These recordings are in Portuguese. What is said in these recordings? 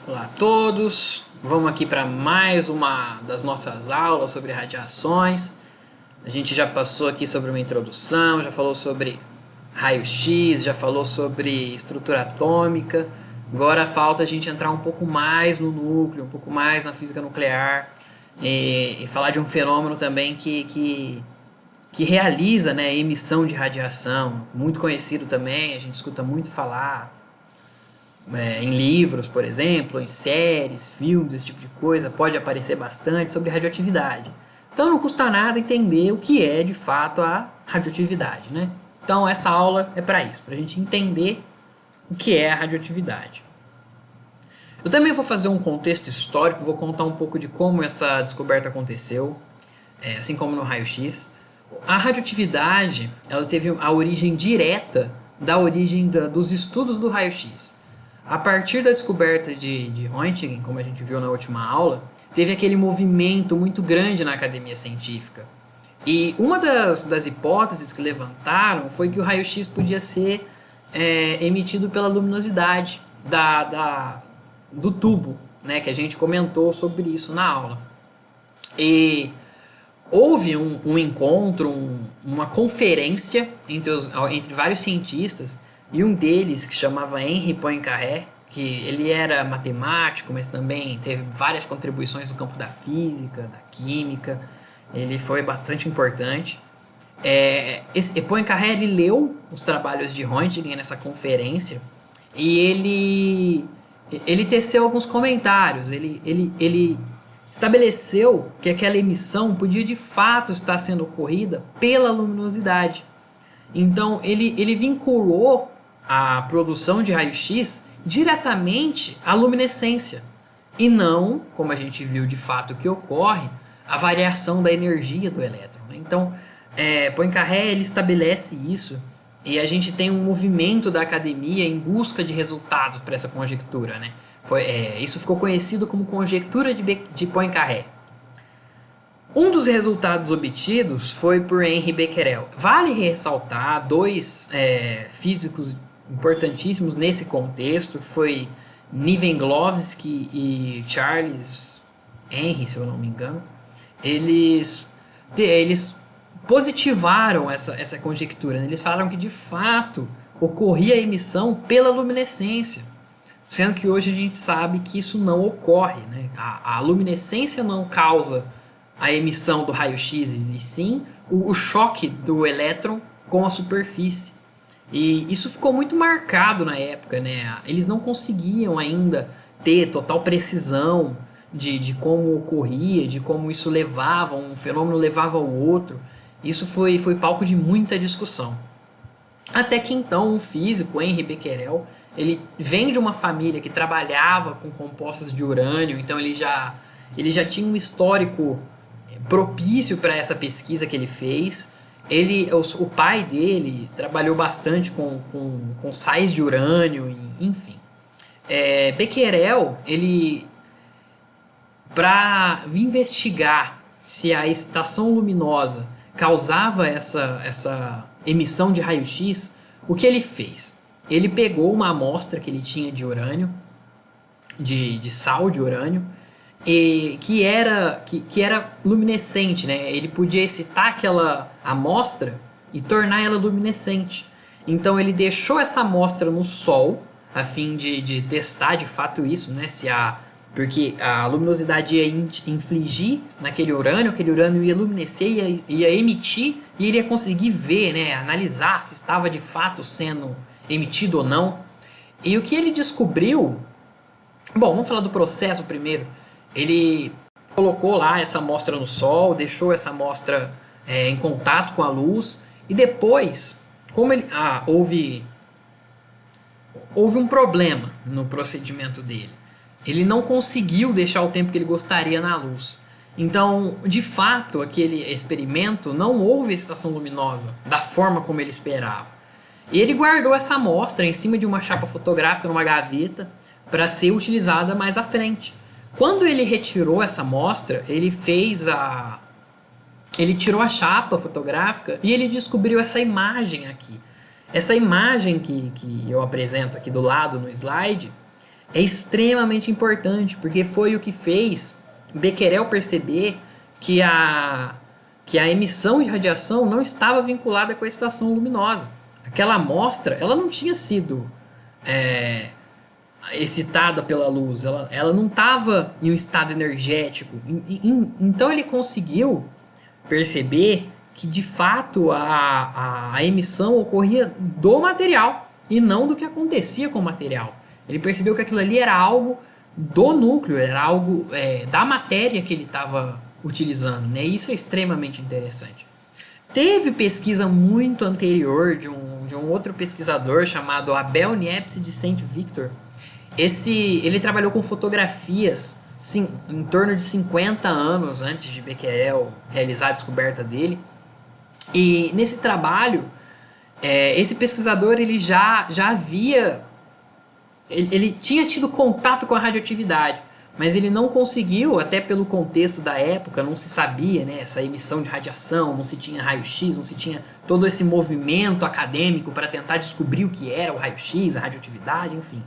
Olá a todos, vamos aqui para mais uma das nossas aulas sobre radiações. A gente já passou aqui sobre uma introdução, já falou sobre raio-x, já falou sobre estrutura atômica. Agora falta a gente entrar um pouco mais no núcleo, um pouco mais na física nuclear e falar de um fenômeno também que realiza, né, emissão de radiação, muito conhecido também, a gente escuta muito falar em livros, por exemplo, em séries, filmes, esse tipo de coisa, pode aparecer bastante sobre radioatividade. Então não custa nada entender o que é de fato a radioatividade, né? Então essa aula é para isso, para a gente entender o que é a radioatividade. Eu também vou fazer um contexto histórico, vou contar um pouco de como essa descoberta aconteceu, assim como no raio-x. A radioatividade, ela teve a origem direta da origem dos estudos do raio-x. A partir da descoberta de Röntgen, como a gente viu na última aula, teve aquele movimento muito grande na academia científica. E uma das hipóteses que levantaram foi que o raio-x podia ser emitido pela luminosidade do tubo, né, que a gente comentou sobre isso na aula. E houve um encontro, uma conferência entre vários cientistas, e um deles, que chamava Henri Poincaré, que ele era matemático, mas também teve várias contribuições no campo da física, da química, ele foi bastante importante. Esse Poincaré, ele leu os trabalhos de Röntgen nessa conferência e ele teceu alguns comentários, ele estabeleceu que aquela emissão podia de fato estar sendo ocorrida pela luminosidade. Então ele vinculou a produção de raio-x diretamente à luminescência e não, como a gente viu de fato que ocorre, a variação da energia do elétron. Então, Poincaré ele estabelece isso e a gente tem um movimento da academia em busca de resultados para essa conjectura, né? Isso ficou conhecido como conjectura de Poincaré. Um dos resultados obtidos foi por Henri Becquerel. Vale ressaltar dois físicos importantíssimos nesse contexto, foi Nivens-Glovsky e Charles Henry, se eu não me engano. Eles positivaram essa conjectura, né? Eles falaram que de fato ocorria a emissão pela luminescência, sendo que hoje a gente sabe que isso não ocorre, né? A luminescência não causa a emissão do raio-x, e sim o choque do elétron com a superfície. E isso ficou muito marcado na época, né? Eles não conseguiam ainda ter total precisão de como ocorria, de como isso levava, um fenômeno levava ao outro. Isso foi palco de muita discussão. Até que então um físico, Henri Becquerel, ele vem de uma família que trabalhava com compostos de urânio, então ele já tinha um histórico propício para essa pesquisa que ele fez. O pai dele trabalhou bastante com sais de urânio, enfim. Becquerel, ele, para investigar se a estação luminosa causava essa emissão de raio-x, o que ele fez? Ele pegou uma amostra que ele tinha de urânio, de sal de urânio, que era luminescente, né? Ele podia excitar aquela amostra e tornar ela luminescente. Então ele deixou essa amostra no sol a fim de testar de fato isso, né? Porque a luminosidade ia infligir naquele urânio, aquele urânio ia luminescer, ia emitir e ele ia conseguir ver, né? Analisar se estava de fato sendo emitido ou não. E o que ele descobriu... Bom, vamos falar do processo primeiro. Ele colocou lá essa amostra no sol, deixou essa amostra em contato com a luz e depois, como houve um problema no procedimento dele. Ele não conseguiu deixar o tempo que ele gostaria na luz. Então, de fato, aquele experimento não houve excitação luminosa da forma como ele esperava. E ele guardou essa amostra em cima de uma chapa fotográfica numa gaveta para ser utilizada mais à frente. Quando ele retirou essa amostra, ele tirou a chapa fotográfica e ele descobriu essa imagem aqui. Essa imagem que eu apresento aqui do lado no slide é extremamente importante, porque foi o que fez Becquerel perceber que a emissão de radiação não estava vinculada com a estação luminosa. Aquela amostra, ela não tinha sido é, excitada pela luz, ela não estava em um estado energético. Então ele conseguiu perceber que de fato a emissão ocorria do material e não do que acontecia com o material. Ele percebeu que aquilo ali era algo do núcleo, era algo da matéria que ele estava utilizando, né? Isso é extremamente interessante. Teve pesquisa muito anterior de um outro pesquisador chamado Abel Niepce de Saint-Victor. Ele trabalhou com fotografias sim, em torno de 50 anos antes de Becquerel realizar a descoberta dele. E nesse trabalho, esse pesquisador ele já havia... Ele tinha tido contato com a radioatividade, mas ele não conseguiu, até pelo contexto da época, não se sabia, né, essa emissão de radiação, não se tinha raio-x, não se tinha todo esse movimento acadêmico para tentar descobrir o que era o raio-x, a radioatividade, enfim.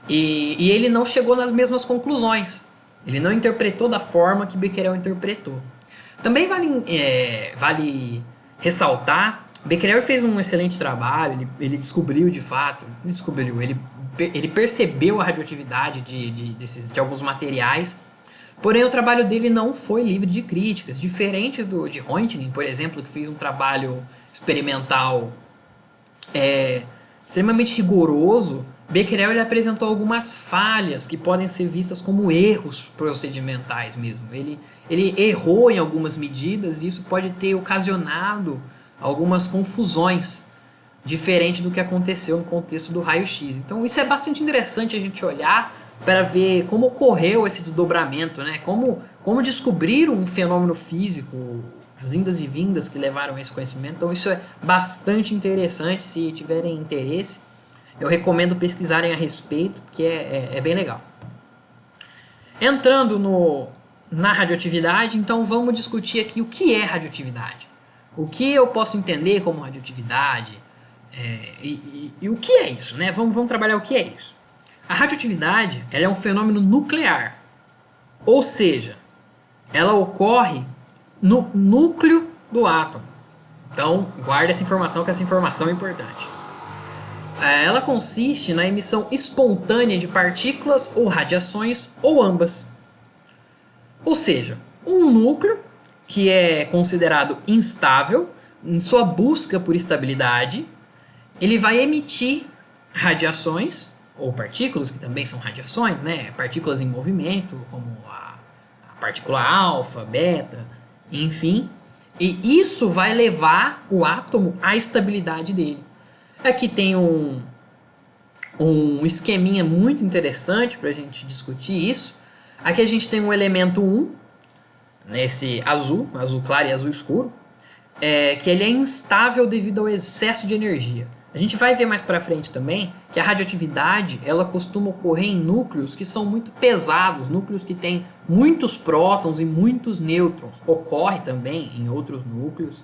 E ele não chegou nas mesmas conclusões. Ele não interpretou da forma que Becquerel interpretou. Também vale ressaltar, Becquerel fez um excelente trabalho, ele descobriu de fato, ele percebeu a radioatividade de alguns materiais, porém o trabalho dele não foi livre de críticas, diferente de Röntgen, por exemplo, que fez um trabalho experimental extremamente rigoroso. Becquerel ele apresentou algumas falhas que podem ser vistas como erros procedimentais mesmo. Ele errou em algumas medidas e isso pode ter ocasionado algumas confusões, diferente do que aconteceu no contexto do raio-x. Então isso é bastante interessante a gente olhar para ver como ocorreu esse desdobramento, né? Como descobriram um fenômeno físico, as indas e vindas que levaram a esse conhecimento. Então isso é bastante interessante, se tiverem interesse. Eu recomendo pesquisarem a respeito, porque é bem legal. Entrando na radioatividade, então vamos discutir aqui o que é radioatividade. O que eu posso entender como radioatividade e o que é isso, né? Vamos trabalhar o que é isso. A radioatividade ela é um fenômeno nuclear, ou seja, ela ocorre no núcleo do átomo. Então, guarda essa informação, que essa informação é importante. Ela consiste na emissão espontânea de partículas ou radiações, ou ambas. Ou seja, um núcleo que é considerado instável em sua busca por estabilidade, ele vai emitir radiações, ou partículas, que também são radiações, né? Partículas em movimento, como a partícula alfa, beta, enfim. E isso vai levar o átomo à estabilidade dele. Aqui tem um esqueminha muito interessante para a gente discutir isso. Aqui a gente tem um elemento 1, nesse azul claro e azul escuro, que ele é instável devido ao excesso de energia. A gente vai ver mais para frente também que a radioatividade ela costuma ocorrer em núcleos que são muito pesados, núcleos que têm muitos prótons e muitos nêutrons. Ocorre também em outros núcleos,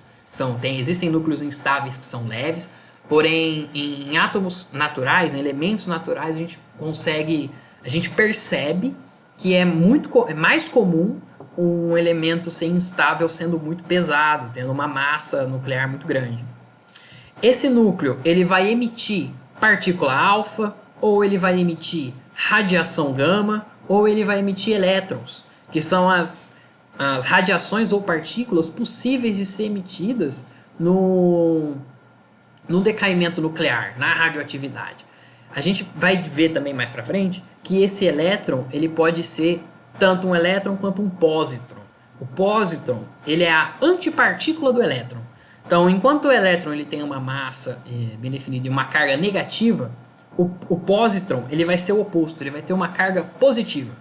existem núcleos instáveis que são leves. Porém, em átomos naturais, em elementos naturais, a gente percebe que é mais comum um elemento ser instável sendo muito pesado, tendo uma massa nuclear muito grande. Esse núcleo ele vai emitir partícula alfa, ou ele vai emitir radiação gama, ou ele vai emitir elétrons, que são as radiações ou partículas possíveis de ser emitidas no decaimento nuclear, na radioatividade. A gente vai ver também mais para frente que esse elétron ele pode ser tanto um elétron quanto um positron. O positron ele é a antipartícula do elétron. Então, enquanto o elétron ele tem uma massa bem definida e uma carga negativa, o positron ele vai ser o oposto, ele vai ter uma carga positiva.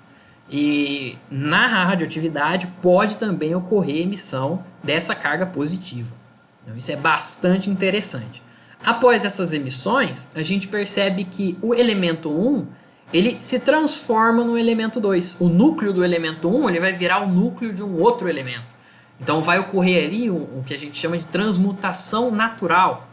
E na radioatividade pode também ocorrer emissão dessa carga positiva. Então, isso é bastante interessante. Após essas emissões, a gente percebe que o elemento 1 ele se transforma no elemento 2. O núcleo do elemento 1 ele vai virar o núcleo de um outro elemento. Então vai ocorrer ali o que a gente chama de transmutação natural,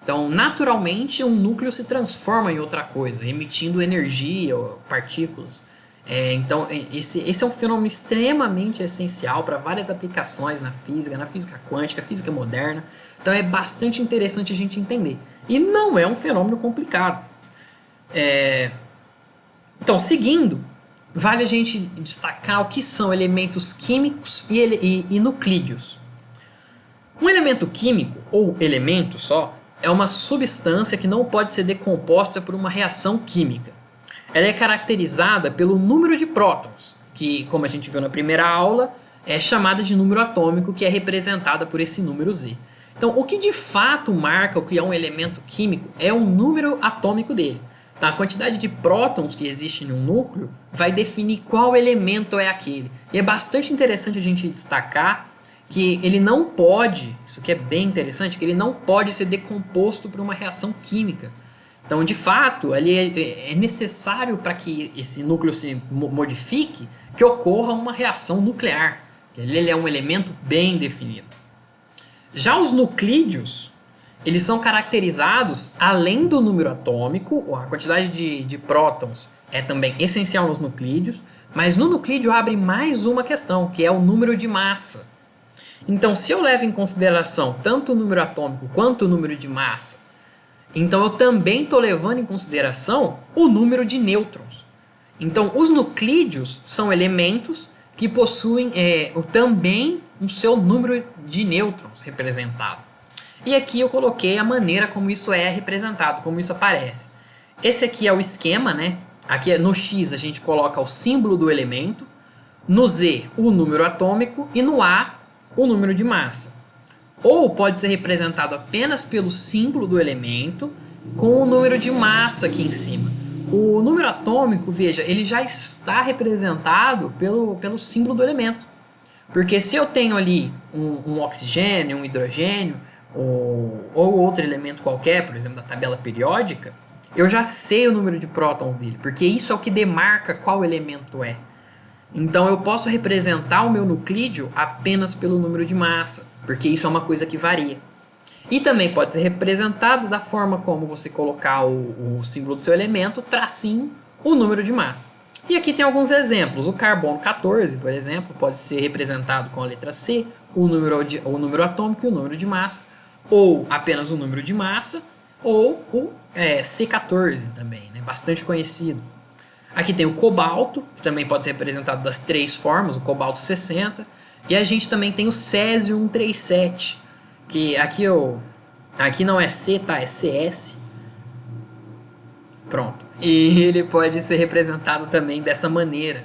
Então, naturalmente, um núcleo se transforma em outra coisa, emitindo energia ou partículas. Então, esse é um fenômeno extremamente essencial para várias aplicações na física quântica, física moderna. Então, é bastante interessante a gente entender. E não é um fenômeno complicado. Então, seguindo, vale a gente destacar o que são elementos químicos e nuclídeos. Um elemento químico, ou elemento só, é uma substância que não pode ser decomposta por uma reação química. Ela é caracterizada pelo número de prótons, que, como a gente viu na primeira aula, é chamada de número atômico, que é representada por esse número Z. Então, o que de fato marca o que é um elemento químico é o número atômico dele. Tá? A quantidade de prótons que existe em um núcleo vai definir qual elemento é aquele. E é bastante interessante a gente destacar que ele não pode, isso que é bem interessante, que ele não pode ser decomposto por uma reação química. Então, de fato, ali é necessário para que esse núcleo se modifique que ocorra uma reação nuclear. Ele é um elemento bem definido. Já os nuclídeos, eles são caracterizados, além do número atômico, a quantidade de prótons é também essencial nos nuclídeos, mas no nuclídeo abre mais uma questão, que é o número de massa. Então, se eu levo em consideração tanto o número atômico quanto o número de massa, então eu também estou levando em consideração o número de nêutrons. Então, os nuclídeos são elementos que possuem também o seu número de nêutrons representado. E aqui eu coloquei a maneira como isso é representado, como isso aparece. Esse aqui é o esquema, né? Aqui no X a gente coloca o símbolo do elemento, no Z o número atômico e no A o número de massa. Ou pode ser representado apenas pelo símbolo do elemento com o número de massa aqui em cima. O número atômico, veja, ele já está representado pelo símbolo do elemento. Porque se eu tenho ali um oxigênio, um hidrogênio ou outro elemento qualquer, por exemplo, da tabela periódica, eu já sei o número de prótons dele, porque isso é o que demarca qual elemento é. Então eu posso representar o meu nuclídeo apenas pelo número de massa, porque isso é uma coisa que varia. E também pode ser representado da forma como você colocar o símbolo do seu elemento, tracinho, o número de massa. E aqui tem alguns exemplos. O carbono 14, por exemplo, pode ser representado com a letra C, o número atômico e o número de massa, ou apenas o número de massa, ou o C14 também, né? Bastante conhecido. Aqui tem o cobalto, que também pode ser representado das três formas, o cobalto 60. E a gente também tem o césio 137, que aqui não é C, tá? É CS. Pronto. E ele pode ser representado também dessa maneira.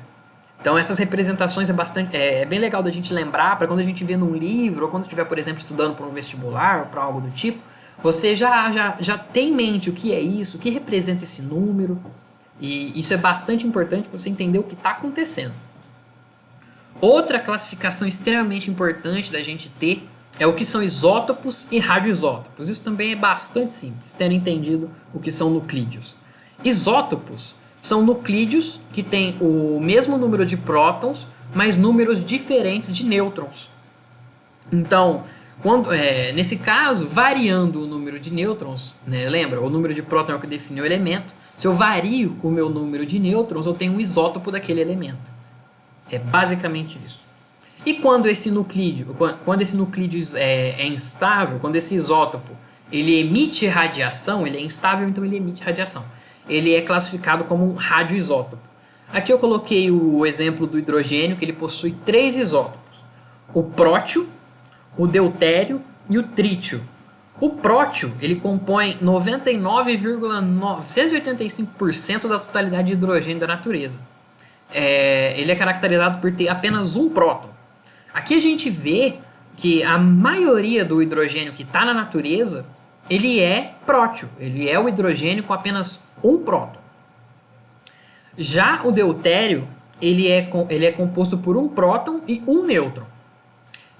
Então essas representações é bem legal da gente lembrar para quando a gente vê num livro, ou quando estiver, por exemplo, estudando para um vestibular ou para algo do tipo, você já tem em mente o que é isso, o que representa esse número. E isso é bastante importante para você entender o que está acontecendo. Outra classificação extremamente importante da gente ter é o que são isótopos e radioisótopos. Isso também é bastante simples, tendo entendido o que são nuclídeos. Isótopos são nuclídeos que têm o mesmo número de prótons, mas números diferentes de nêutrons. Então, nesse caso, variando o número de nêutrons, né, lembra, o número de prótons é o que define o elemento. Se eu vario o meu número de nêutrons, eu tenho um isótopo daquele elemento. É basicamente isso. E quando esse nuclídeo é instável, quando esse isótopo ele emite radiação, ele é instável, então ele emite radiação. Ele é classificado como um radioisótopo. Aqui eu coloquei o exemplo do hidrogênio, que ele possui 3 isótopos. O prótio, o deutério e o trítio. O prótio, ele compõe 99,985% da totalidade de hidrogênio da natureza. Ele é caracterizado por ter apenas um próton. Aqui a gente vê que a maioria do hidrogênio que está na natureza, ele é prótio. Ele é o hidrogênio com apenas um próton. Já o deutério, ele é composto por um próton e um nêutron.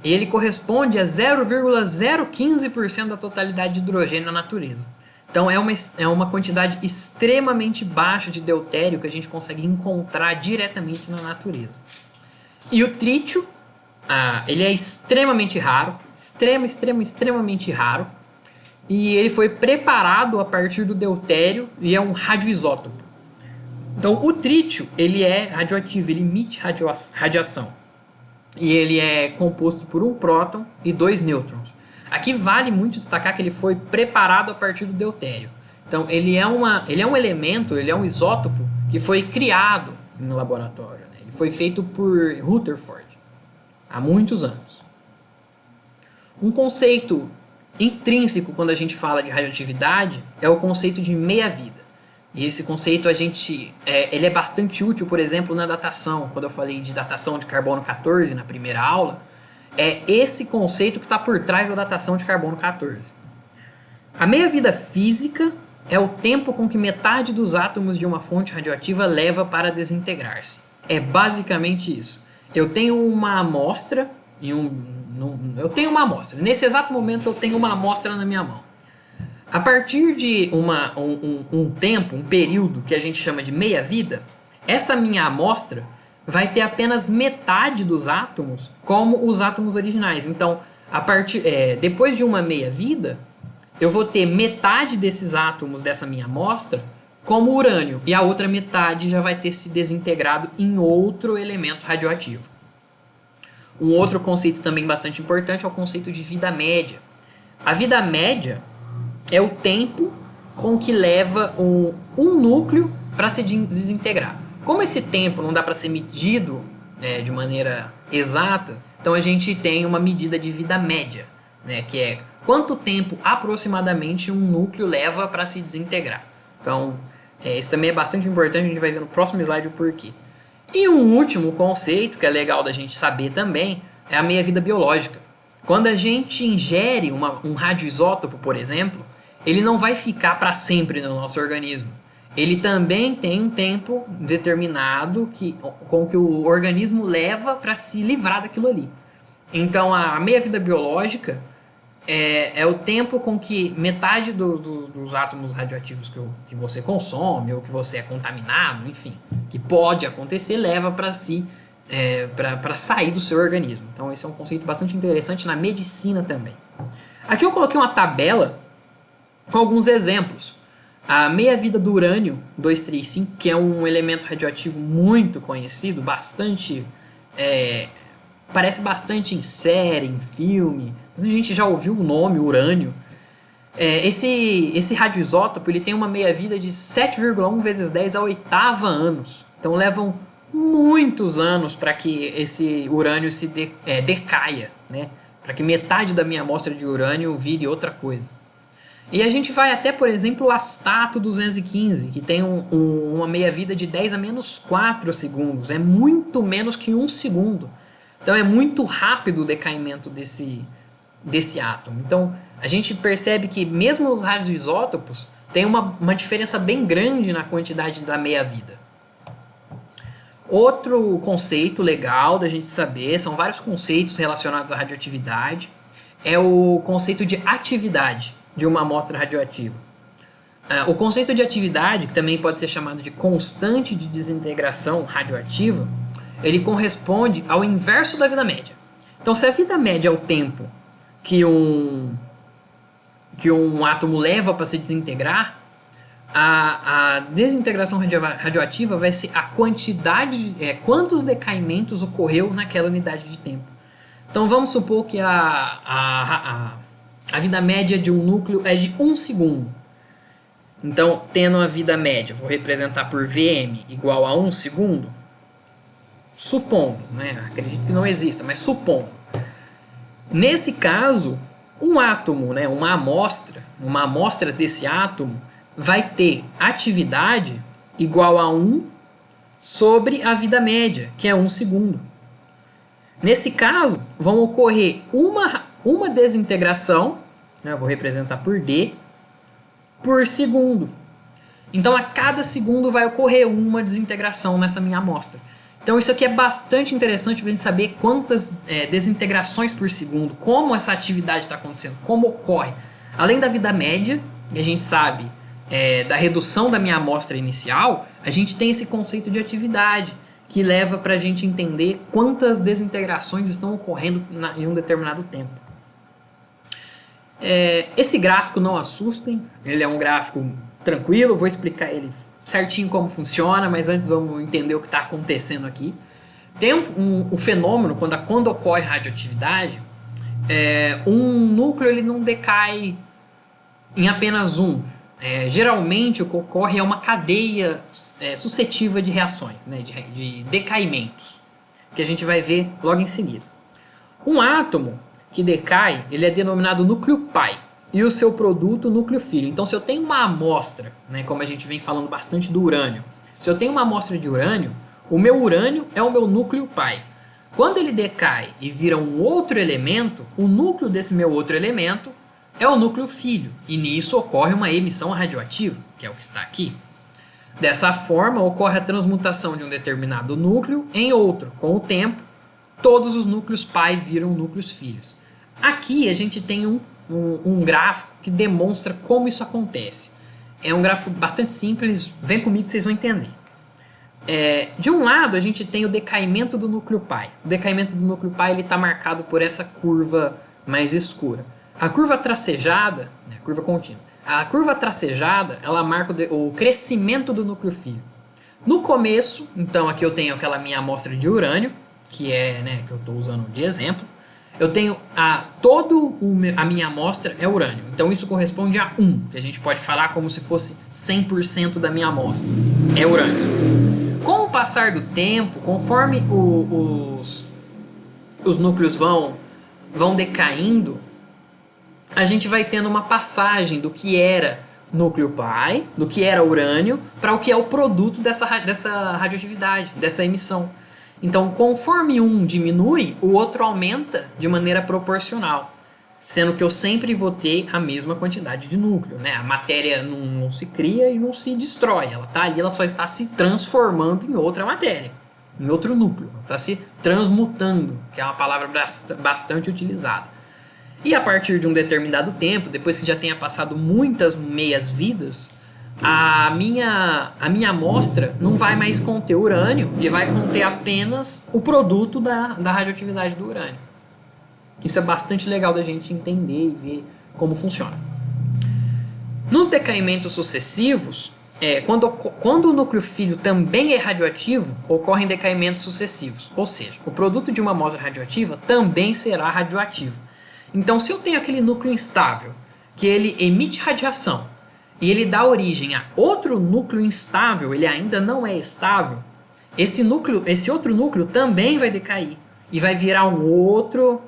Ele corresponde a 0,015% da totalidade de hidrogênio na natureza. Então é uma quantidade extremamente baixa de deutério que a gente consegue encontrar diretamente na natureza. E o trítio, ele é extremamente raro, extremamente raro. e ele foi preparado a partir do deutério e é um radioisótopo. Então, o trítio, ele é radioativo, ele emite radiação. E ele é composto por um próton e 2 nêutrons. Aqui vale muito destacar que ele foi preparado a partir do deutério. Então, ele é um elemento, ele é um isótopo que foi criado no laboratório, né? Ele foi feito por Rutherford há muitos anos. Um conceito intrínseco quando a gente fala de radioatividade é o conceito de meia-vida. E esse conceito ele é bastante útil, por exemplo, na datação. Quando eu falei de datação de carbono 14 na primeira aula, é esse conceito que está por trás da datação de carbono 14. A meia-vida física é o tempo com que metade dos átomos de uma fonte radioativa leva para desintegrar-se. É basicamente isso. Eu tenho uma amostra, nesse exato momento eu tenho uma amostra na minha mão. A partir de um período que a gente chama de meia-vida, essa minha amostra vai ter apenas metade dos átomos como os átomos originais. Então, depois de uma meia-vida, eu vou ter metade desses átomos dessa minha amostra como urânio, e a outra metade já vai ter se desintegrado em outro elemento radioativo. Um outro conceito também bastante importante é o conceito de vida média. A vida média é o tempo com que leva um núcleo para se desintegrar. Como esse tempo não dá para ser medido de maneira exata, então a gente tem uma medida de vida média, né, que é quanto tempo aproximadamente um núcleo leva para se desintegrar. Então, isso também é bastante importante, a gente vai ver no próximo slide o porquê. E um último conceito que é legal da gente saber também é a meia-vida biológica. Quando a gente ingere um radioisótopo, por exemplo, ele não vai ficar para sempre no nosso organismo. Ele também tem um tempo determinado com que o organismo leva para se livrar daquilo ali. Então, a meia-vida biológica é o tempo com que metade dos átomos radioativos que você consome ou que você é contaminado, enfim, que pode acontecer, leva para para sair do seu organismo. Então, esse é um conceito bastante interessante na medicina também. Aqui eu coloquei uma tabela com alguns exemplos. A meia-vida do urânio 235, que é um elemento radioativo muito conhecido, parece bastante em série, em filme, mas a gente já ouviu o nome urânio. Esse radioisótopo ele tem uma meia-vida de 7,1 vezes 10 a oitava anos. Então levam muitos anos para que esse urânio se decaia, né? Para que metade da minha amostra de urânio vire outra coisa. E a gente vai até, por exemplo, o astato 215, que tem uma meia-vida de 10 a menos 4 segundos. É muito menos que 1 segundo. Então é muito rápido o decaimento desse átomo. Então a gente percebe que mesmo os radioisótopos tem uma diferença bem grande na quantidade da meia-vida. Outro conceito legal da gente saber, são vários conceitos relacionados à radioatividade, é o conceito de atividade de uma amostra radioativa. O conceito de atividade, que também pode ser chamado de constante de desintegração radioativa, ele corresponde ao inverso da vida média. Então, se a vida média é o tempo que um átomo leva para se desintegrar, a desintegração radioativa vai ser a quantidade, quantos decaimentos ocorreu naquela unidade de tempo. Então, vamos supor que a vida média de um núcleo é de 1 segundo. Então, tendo a vida média, vou representar por Vm igual a 1 segundo, supondo, né? Acredito que não exista, mas supondo. Nesse caso, um átomo, né? uma amostra desse átomo vai ter atividade igual a 1 sobre a vida média, que é 1 segundo. Nesse caso, vão ocorrer uma desintegração, né, vou representar por D, por segundo. Então, a cada segundo vai ocorrer uma desintegração nessa minha amostra. Então, isso aqui é bastante interessante para a gente saber quantas desintegrações por segundo, como essa atividade está acontecendo, como ocorre. Além da vida média, que a gente sabe da redução da minha amostra inicial, a gente tem esse conceito de atividade, que leva para a gente entender quantas desintegrações estão ocorrendo em um determinado tempo. Esse gráfico não assustem, ele é um gráfico tranquilo, vou explicar ele certinho como funciona, mas antes vamos entender o que está acontecendo aqui. Tem um fenômeno, quando ocorre radioatividade, um núcleo ele não decai em apenas um. Geralmente o que ocorre é uma cadeia sucessiva de reações, né, de decaimentos, que a gente vai ver logo em seguida. Um átomo que decai, ele é denominado núcleo pai, e o seu produto, núcleo filho. Então, se eu tenho uma amostra, né, como a gente vem falando bastante do urânio, se eu tenho uma amostra de urânio, o meu urânio é o meu núcleo pai. Quando ele decai e vira um outro elemento, o núcleo desse meu outro elemento é o núcleo filho, e nisso ocorre uma emissão radioativa, que é o que está aqui. Dessa forma, ocorre a transmutação de um determinado núcleo em outro. Com o tempo, todos os núcleos pai viram núcleos filhos. Aqui a gente tem um gráfico que demonstra como isso acontece. É um gráfico bastante simples, vem comigo que vocês vão entender. De um lado, a gente tem o decaimento do núcleo pai. O decaimento do núcleo pai está marcado por essa curva mais escura. A curva tracejada, a curva contínua, a curva tracejada, ela marca o crescimento do núcleo filho. No começo, então aqui eu tenho aquela minha amostra de urânio, que que eu estou usando de exemplo. Eu tenho a minha amostra é urânio. Então isso corresponde a 1, que a gente pode falar como se fosse 100% da minha amostra. É urânio. Com o passar do tempo, conforme os núcleos vão decaindo, a gente vai tendo uma passagem do que era núcleo pai, do que era urânio, para o que é o produto dessa radioatividade, dessa emissão. Então, conforme um diminui, o outro aumenta de maneira proporcional, sendo que eu sempre vou ter a mesma quantidade de núcleo, né? A matéria não se cria e não se destrói, ela está ali, ela só está se transformando em outra matéria, em outro núcleo, está se transmutando, que é uma palavra bastante utilizada. E a partir de um determinado tempo, depois que já tenha passado muitas meias-vidas, a minha amostra não vai mais conter urânio e vai conter apenas o produto da radioatividade do urânio. Isso é bastante legal da gente entender e ver como funciona. Nos decaimentos sucessivos, quando o núcleo filho também é radioativo, ocorrem decaimentos sucessivos. Ou seja, o produto de uma amostra radioativa também será radioativo. Então, se eu tenho aquele núcleo instável, que ele emite radiação, e ele dá origem a outro núcleo instável, ele ainda não é estável, esse outro núcleo também vai decair e vai virar um outro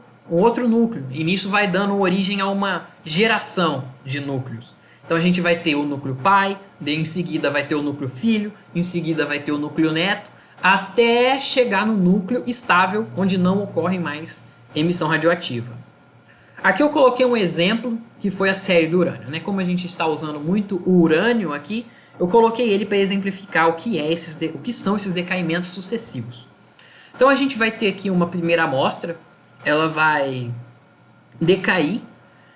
núcleo, e nisso vai dando origem a uma geração de núcleos. Então a gente vai ter o núcleo pai, em seguida vai ter o núcleo filho, em seguida vai ter o núcleo neto, até chegar no núcleo estável, onde não ocorre mais emissão radioativa. Aqui eu coloquei um exemplo que foi a série do urânio, né? Como a gente está usando muito o urânio aqui, eu coloquei ele para exemplificar o que são esses decaimentos sucessivos. Então a gente vai ter aqui uma primeira amostra, ela vai decair.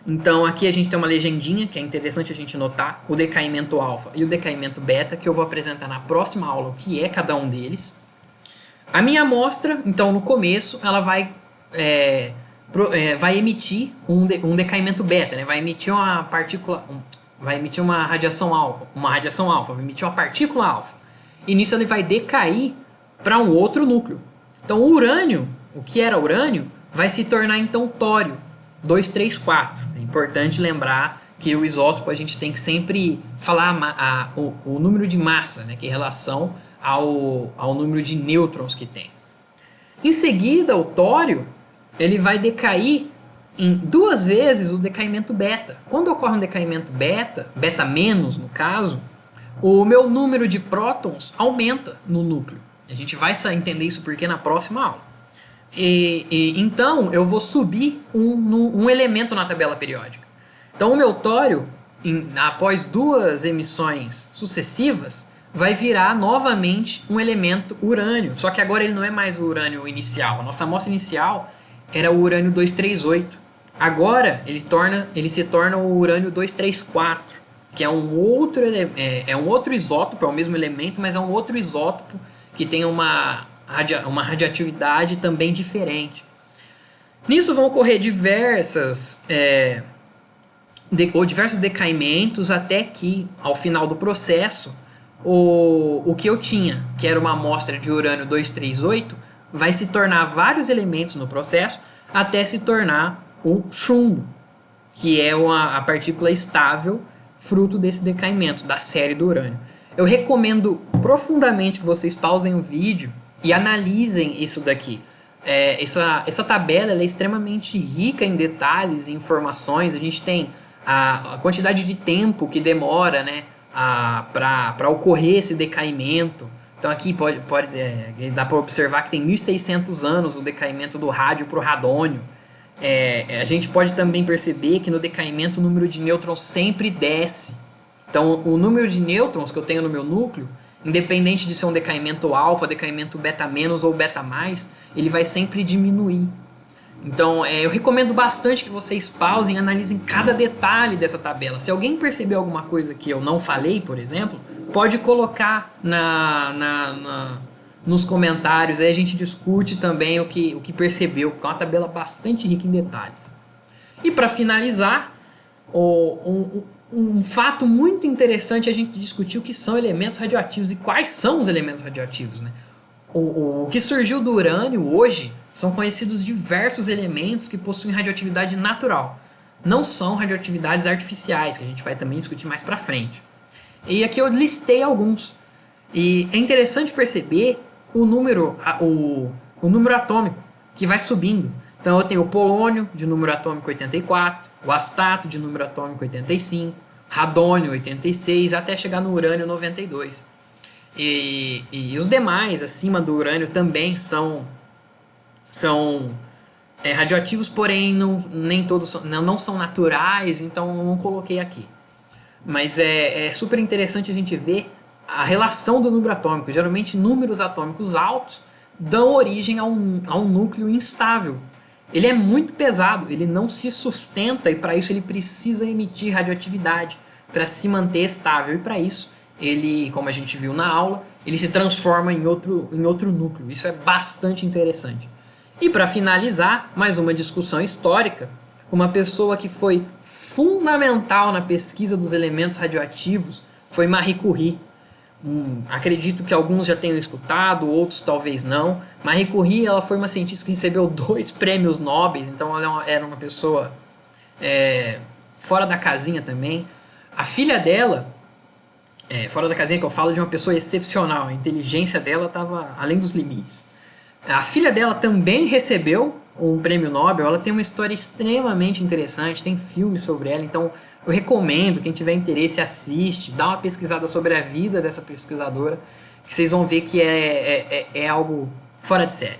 Então aqui a gente tem uma legendinha que é interessante a gente notar, o decaimento alfa e o decaimento beta, que eu vou apresentar na próxima aula o que é cada um deles. A minha amostra, então no começo, ela vai emitir um decaimento beta, né? Vai emitir uma partícula, vai emitir uma radiação alfa, vai emitir uma partícula alfa. E nisso ele vai decair para um outro núcleo. Então o urânio, o que era urânio, vai se tornar então tório 234. É importante lembrar que o isótopo a gente tem que sempre falar o número de massa, né? Que é em relação ao número de nêutrons que tem. Em seguida, o tório ele vai decair em 2 vezes o decaimento beta. Quando ocorre um decaimento beta menos no caso, o meu número de prótons aumenta no núcleo. A gente vai entender isso porque na próxima aula. Então eu vou subir um elemento na tabela periódica. Então o meu tório, após 2 emissões sucessivas, vai virar novamente um elemento urânio. Só que agora ele não é mais o urânio inicial. A nossa amostra inicial era o urânio 238. Agora ele se torna o urânio 234, que é um outro isótopo, é o mesmo elemento, mas é um outro isótopo que tem uma radioatividade também diferente. Nisso vão ocorrer diversas ou diversos decaimentos, até que, ao final do processo, o que eu tinha, que era uma amostra de urânio 238, vai se tornar vários elementos no processo, até se tornar o chumbo, que é a partícula estável fruto desse decaimento, da série do urânio. Eu recomendo profundamente que vocês pausem o vídeo e analisem isso daqui. Essa tabela ela é extremamente rica em detalhes e informações. A gente tem a quantidade de tempo que demora, né, para ocorrer esse decaimento. Então aqui dá para observar que tem 1.600 anos o decaimento do rádio para o radônio. A gente pode também perceber que no decaimento o número de nêutrons sempre desce. Então o número de nêutrons que eu tenho no meu núcleo, independente de ser um decaimento alfa, decaimento beta menos ou beta mais, ele vai sempre diminuir. Então eu recomendo bastante que vocês pausem e analisem cada detalhe dessa tabela. Se alguém percebeu alguma coisa que eu não falei, por exemplo, pode colocar nos comentários. Aí a gente discute também o que percebeu, porque é uma tabela bastante rica em detalhes. E para finalizar, um fato muito interessante é a gente discutir o que são elementos radioativos e quais são os elementos radioativos, né? O que surgiu do urânio hoje são conhecidos diversos elementos que possuem radioatividade natural. Não são radioatividades artificiais, que a gente vai também discutir mais pra frente. E aqui eu listei alguns. E é interessante perceber o número atômico que vai subindo. Então eu tenho o polônio de número atômico 84, o astato de número atômico 85, radônio 86, até chegar no urânio 92. E os demais acima do urânio também são radioativos, porém nem todos não são naturais, então eu não coloquei aqui. Mas é super interessante a gente ver a relação do número atômico. Geralmente números atômicos altos dão origem a um núcleo instável. Ele é muito pesado, ele não se sustenta e para isso ele precisa emitir radioatividade para se manter estável. E para isso ele, como a gente viu na aula, ele se transforma em outro núcleo. Isso é bastante interessante. E para finalizar, mais uma discussão histórica, uma pessoa que foi fundamental na pesquisa dos elementos radioativos foi Marie Curie. Acredito que alguns já tenham escutado, outros talvez não. Marie Curie ela foi uma cientista que recebeu 2 prêmios Nobel, então ela era uma pessoa fora da casinha também. A filha dela, fora da casinha que eu falo de uma pessoa excepcional, a inteligência dela estava além dos limites. A filha dela também recebeu um prêmio Nobel, ela tem uma história extremamente interessante, tem filmes sobre ela, então eu recomendo, quem tiver interesse assiste, dá uma pesquisada sobre a vida dessa pesquisadora, que vocês vão ver que é algo fora de série.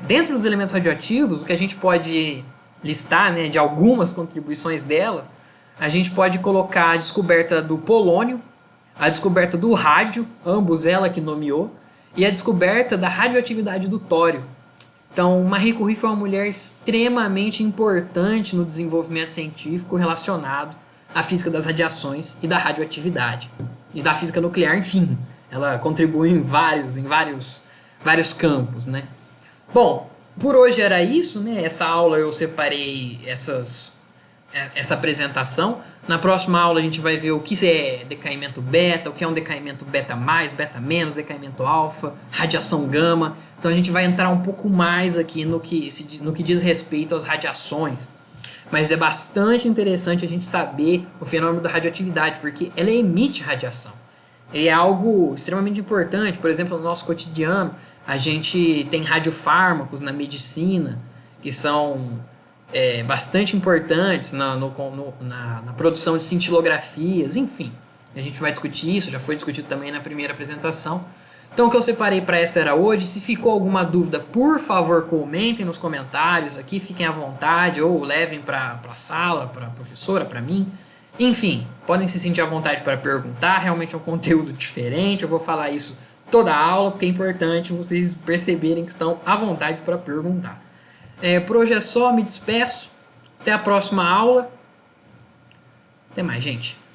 Dentro dos elementos radioativos, o que a gente pode listar, né, de algumas contribuições dela, a gente pode colocar a descoberta do polônio, a descoberta do rádio, ambos ela que nomeou, e a descoberta da radioatividade do tório. Então, Marie Curie foi uma mulher extremamente importante no desenvolvimento científico relacionado à física das radiações e da radioatividade. E da física nuclear, enfim. Ela contribuiu em vários campos, né? Bom, por hoje era isso, né? Essa aula eu separei essa apresentação. Na próxima aula a gente vai ver o que é decaimento beta, o que é um decaimento beta mais, beta menos, decaimento alfa, radiação gama. Então a gente vai entrar um pouco mais aqui no que diz respeito às radiações. Mas é bastante interessante a gente saber o fenômeno da radioatividade, porque ela emite radiação. É algo extremamente importante. Por exemplo, no nosso cotidiano, a gente tem radiofármacos na medicina, que são bastante importantes na produção de cintilografias, enfim. A gente vai discutir isso, já foi discutido também na primeira apresentação. Então o que eu separei para essa era hoje. Se ficou alguma dúvida, por favor, comentem nos comentários aqui, fiquem à vontade, ou levem para a sala, para a professora, para mim. Enfim, podem se sentir à vontade para perguntar, realmente é um conteúdo diferente, eu vou falar isso toda a aula, porque é importante vocês perceberem que estão à vontade para perguntar. Por hoje é só, me despeço. Até a próxima aula. Até mais, gente.